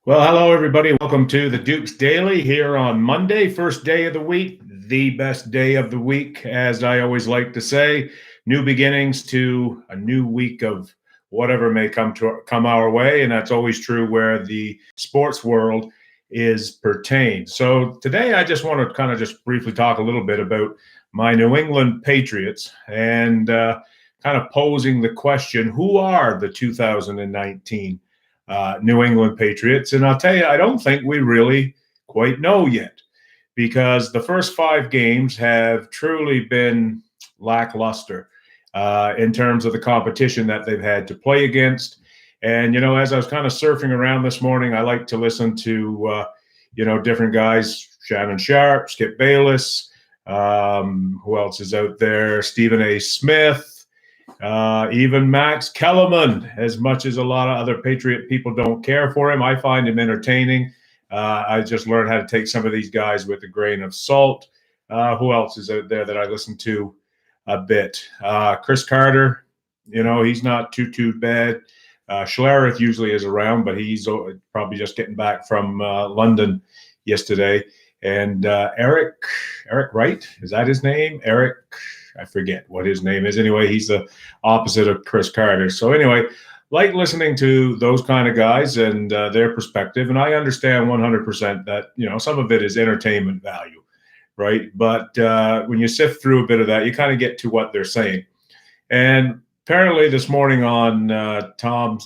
Well, hello, everybody. Welcome to the Dukes Daily here on Monday, first day of the week, the best day of the week, as I always like to say. New beginnings to a new week of whatever may come our way, and that's always true where the sports world is pertained. So today, I just want to kind of just briefly talk a little bit about my New England Patriots and kind of posing the question: who are the 2019? New England Patriots. And I'll tell you, I don't think we really quite know yet because the first 5 games have truly been lackluster in terms of the competition that they've had to play against. And, as I was kind of surfing around this morning, I like to listen to, different guys, Shannon Sharp, Skip Bayless. Who else is out there? Stephen A. Smith. Even Max Kellerman, as much as a lot of other Patriot people don't care for him, I find him entertaining. I just learned how to take some of these guys with a grain of salt. Who else is out there that I listen to a bit? Chris Carter, he's not too bad. Schlereth usually is around, but he's probably just getting back from London yesterday. And Eric Wright, is that his name? Eric, I forget what his name is. Anyway, he's the opposite of Chris Carter. So anyway, like listening to those kind of guys and their perspective. And I understand 100% that, some of it is entertainment value, right? But when you sift through a bit of that, you kind of get to what they're saying. And apparently this morning on Tom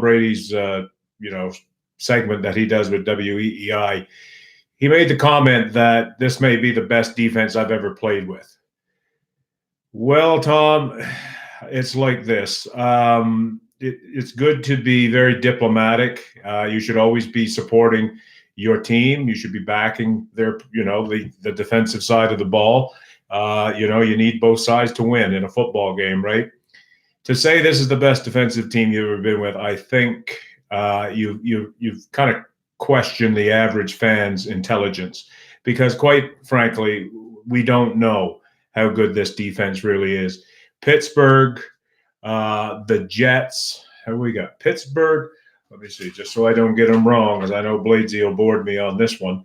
Brady's, segment that he does with WEEI, he made the comment that this may be the best defense I've ever played with. Well, Tom, it's like this. It's good to be very diplomatic. You should always be supporting your team. You should be backing the defensive side of the ball. You need both sides to win in a football game, right? To say this is the best defensive team you've ever been with, I think you've kind of questioned the average fan's intelligence because, quite frankly, we don't know how good this defense really is. Pittsburgh, the Jets. How we got? Pittsburgh. Let me see, just so I don't get them wrong, because I know Bladesy will board me on this one.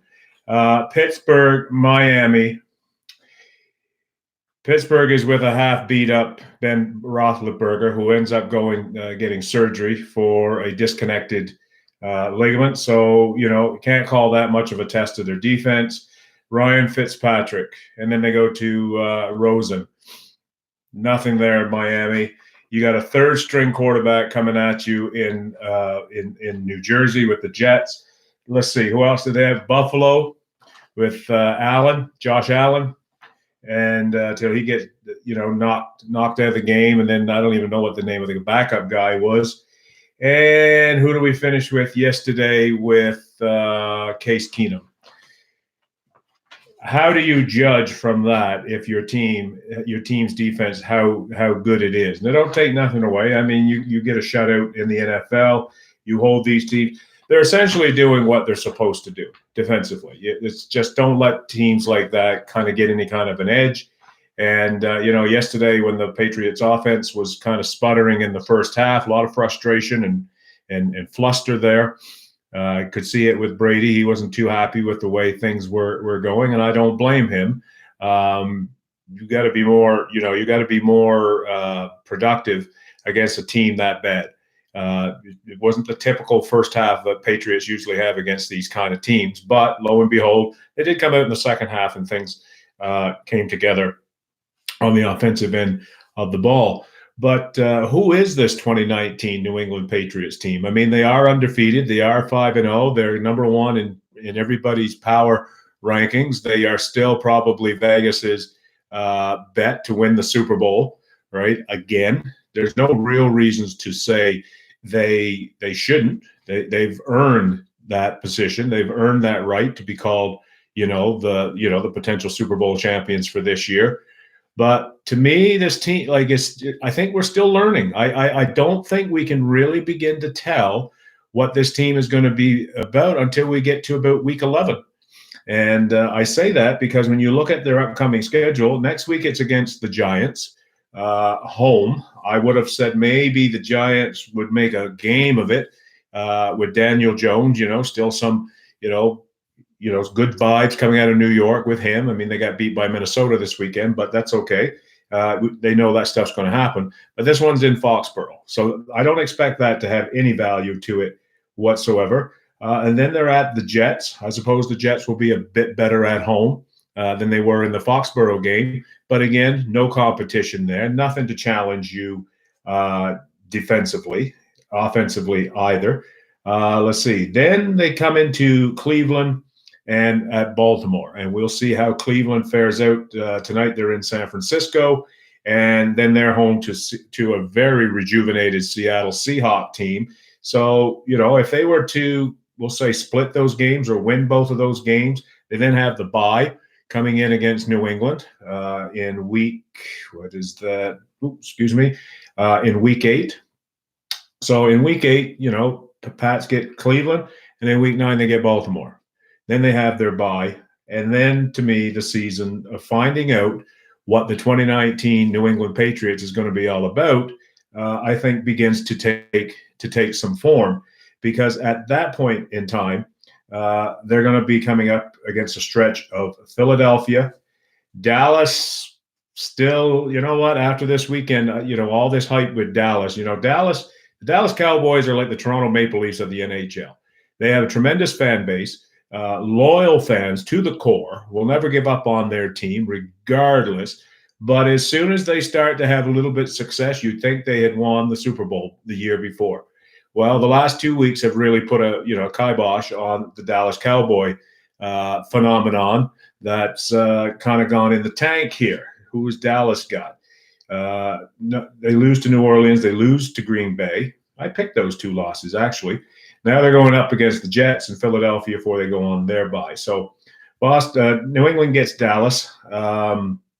Pittsburgh, Miami. Pittsburgh is with a half beat up Ben Roethlisberger, who ends up getting surgery for a disconnected ligament. So, can't call that much of a test of their defense. Ryan Fitzpatrick, and then they go to Rosen. Nothing there in Miami. You got a third-string quarterback coming at you in New Jersey with the Jets. Let's see, who else did they have? Buffalo with Josh Allen, and till he gets knocked out of the game, and then I don't even know what the name of the backup guy was. And who do we finish with yesterday with Case Keenum? How do you judge from that if your team's defense, how good it is? Now, don't take nothing away. I mean, you get a shutout in the NFL. You hold these teams. They're essentially doing what they're supposed to do defensively. It's just don't let teams like that kind of get any kind of an edge. And, yesterday when the Patriots offense was kind of sputtering in the first half, a lot of frustration and fluster there. I could see it with Brady. He wasn't too happy with the way things were going, and I don't blame him. You got to be more, productive against a team that bad. It wasn't the typical first half that Patriots usually have against these kind of teams, but lo and behold, they did come out in the second half and things came together on the offensive end of the ball. But who is this 2019 New England Patriots team? I mean, they are undefeated. They are 5-0. They're number one in everybody's power rankings. They are still probably Vegas's bet to win the Super Bowl, right? Again, there's no real reasons to say they shouldn't. They've earned that position. They've earned that right to be called, the potential Super Bowl champions for this year. But to me, this team, I think we're still learning. I don't think we can really begin to tell what this team is going to be about until we get to about week 11. And I say that because when you look at their upcoming schedule, next week it's against the Giants, home. I would have said maybe the Giants would make a game of it with Daniel Jones. Still some you know good vibes coming out of New York with him. I mean, they got beat by Minnesota this weekend, but that's okay. They know that stuff's going to happen. But this one's in Foxborough, so I don't expect that to have any value to it whatsoever. And then they're at the Jets. I suppose the Jets will be a bit better at home than they were in the Foxborough game. But again, no competition there. Nothing to challenge you defensively, offensively either. Let's see. Then they come into Cleveland and at Baltimore, and we'll see how Cleveland fares out tonight. They're in San Francisco, and then they're home to a very rejuvenated Seattle Seahawks team. So if they were to, we'll say, split those games or win both of those games, they then have the bye coming in against New England in week. What is that? In week 8. So in week 8, the Pats get Cleveland, and then week 9 they get Baltimore. Then they have their bye, and then to me, the season of finding out what the 2019 New England Patriots is going to be all about, I think begins to take some form, because at that point in time, they're going to be coming up against a stretch of Philadelphia, Dallas. Still, after this weekend, all this hype with Dallas, the Dallas Cowboys are like the Toronto Maple Leafs of the NHL. They have a tremendous fan base, loyal fans to the core, will never give up on their team regardless. But as soon as they start to have a little bit of success, you'd think they had won the Super Bowl the year before. Well, the last 2 weeks have really put a kibosh on the Dallas Cowboy phenomenon that's kind of gone in the tank here. Who's Dallas got? No, they lose to New Orleans. They lose to Green Bay. I picked those 2 losses, actually. Now they're going up against the Jets and Philadelphia before they go on their bye. So New England gets Dallas.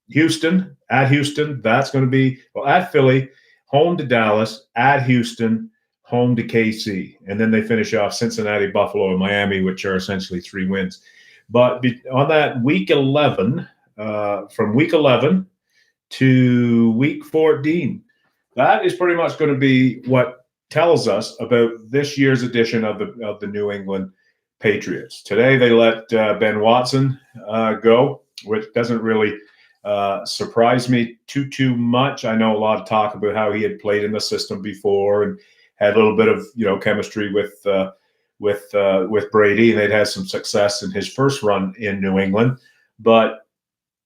Houston, that's going to be, at Philly, home to Dallas, at Houston, home to KC. And then they finish off Cincinnati, Buffalo, and Miami, which are essentially 3 wins. But on that week 11, from week 11 to week 14, that is pretty much going to be what tells us about this year's edition of the New England Patriots. Today they let Ben Watson go, which doesn't really surprise me too much. I know a lot of talk about how he had played in the system before and had a little bit of chemistry with Brady, and they'd had some success in his first run in New England. But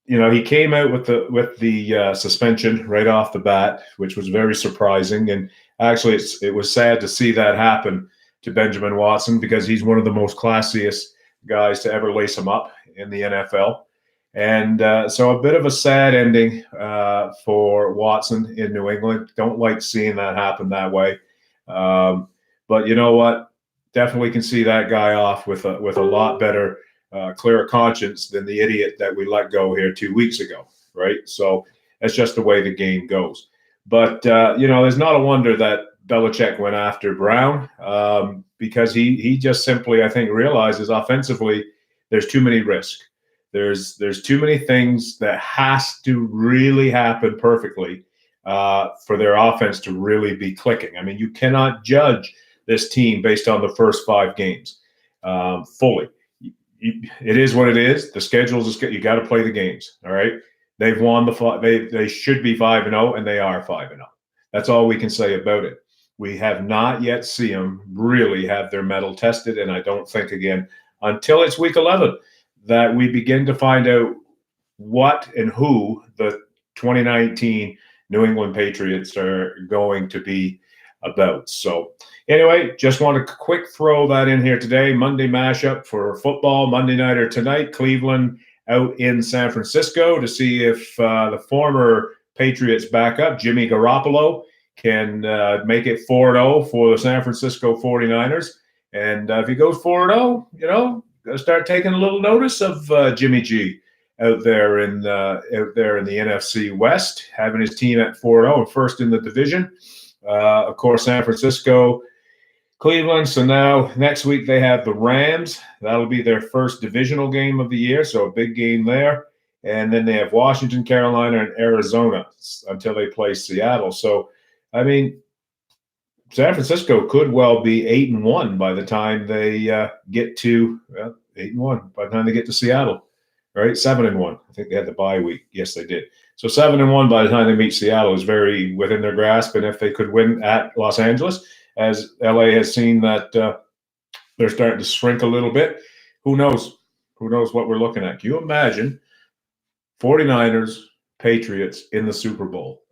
he came out with the suspension right off the bat, which was very surprising. And actually, it was sad to see that happen to Benjamin Watson, because he's one of the most classiest guys to ever lace him up in the NFL. And so a bit of a sad ending for Watson in New England. Don't like seeing that happen that way. But you know what? Definitely can see that guy off with a lot better, clearer conscience than the idiot that we let go here 2 weeks ago, right? So that's just the way the game goes. But there's not a wonder that Belichick went after Brown, because he just simply, I think, realizes offensively there's too many risks. There's too many things that has to really happen perfectly for their offense to really be clicking. I mean, you cannot judge this team based on the first 5 games fully. It is what it is. The schedules, you got to play the games. All right. They've won they should be 5-0, and they are 5-0. That's all we can say about it. We have not yet seen them really have their mettle tested, and I don't think, again, until it's week 11, that we begin to find out what and who the 2019 New England Patriots are going to be about. So anyway, just want to quick throw that in here today. Monday mashup for football, Monday nighter tonight. Cleveland out in San Francisco to see if the former Patriots backup, Jimmy Garoppolo, can make it 4-0 for the San Francisco 49ers. And if he goes 4-0, got to start taking a little notice of Jimmy G out there in the NFC West, having his team at 4-0, first in the division. Of course, San Francisco, Cleveland. So now next week they have the Rams. That'll be their first divisional game of the year, so a big game there. And then they have Washington, Carolina, and Arizona until they play Seattle. So, I mean, San Francisco could well be 8-1 by the time they get to 8-1 by the time they get to Seattle, right? 7-1. I think they had the bye week. Yes, they did. So 7-1 by the time they meet Seattle is very within their grasp. And if they could win at Los Angeles, as LA has seen that they're starting to shrink a little bit, who knows? Who knows what we're looking at? Can you imagine 49ers, Patriots in the Super Bowl?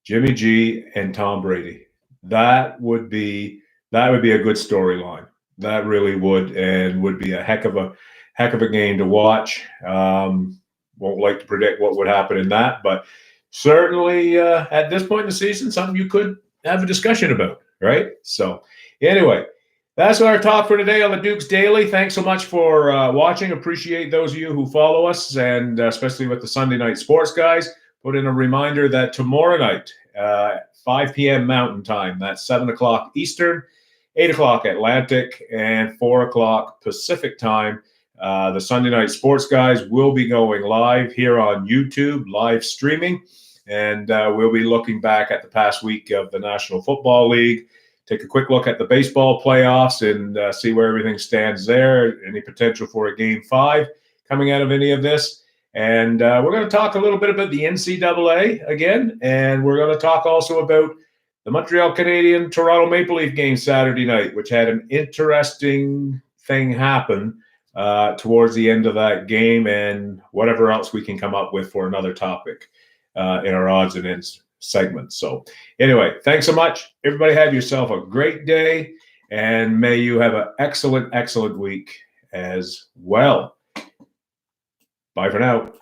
Jimmy G and Tom Brady. That would be a good storyline. That really would, and would be a heck of a game to watch. Won't like to predict what would happen in that, but certainly at this point in the season, something you could have a discussion about, right? So anyway, that's our talk for today on the Dukes Daily. Thanks so much for watching. Appreciate those of you who follow us, and especially with the Sunday Night Sports guys. Put in a reminder that tomorrow night, 5 p.m. Mountain Time, that's 7 o'clock Eastern, 8 o'clock Atlantic, and 4 o'clock Pacific Time, the Sunday Night Sports guys will be going live here on YouTube, live streaming, and we'll be looking back at the past week of the National Football League, take a quick look at the baseball playoffs and see where everything stands there, any potential for a Game 5 coming out of any of this. And we're going to talk a little bit about the NCAA again, and we're going to talk also about the Montreal Canadiens Toronto Maple Leaf game Saturday night, which had an interesting thing happen towards the end of that game, and whatever else we can come up with for another topic in our odds and ends segment. So anyway, thanks so much. Everybody have yourself a great day, and may you have an excellent, excellent week as well. Bye for now.